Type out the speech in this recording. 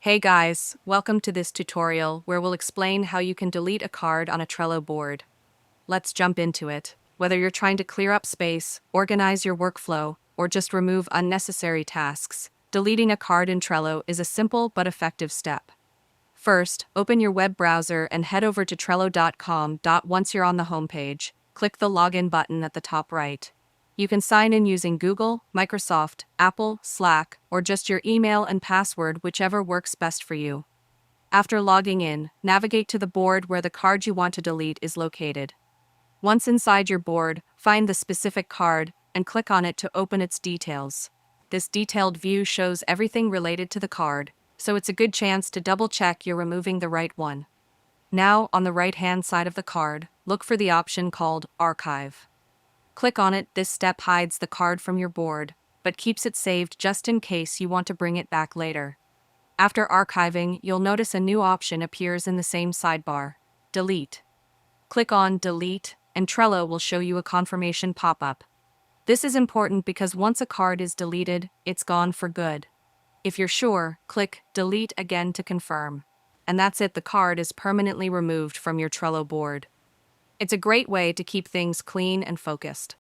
Hey guys, welcome to this tutorial where we'll explain how you can delete a card on a Trello board. Let's jump into it. Whether you're trying to clear up space, organize your workflow, or just remove unnecessary tasks, deleting a card in Trello is a simple but effective step. First, open your web browser and head over to trello.com. Once you're on the homepage, click the login button at the top right. You can sign in using Google, Microsoft, Apple, Slack, or just your email and password, whichever works best for you. After logging in, navigate to the board where the card you want to delete is located. Once inside your board, find the specific card and click on it to open its details. This detailed view shows everything related to the card, so it's a good chance to double-check you're removing the right one. Now, on the right-hand side of the card, look for the option called Archive. Click on it. This step hides the card from your board, but keeps it saved just in case you want to bring it back later. After archiving, you'll notice a new option appears in the same sidebar: Delete. Click on Delete, and Trello will show you a confirmation pop-up. This is important because once a card is deleted, it's gone for good. If you're sure, click Delete again to confirm. And that's it, the card is permanently removed from your Trello board. It's a great way to keep things clean and focused.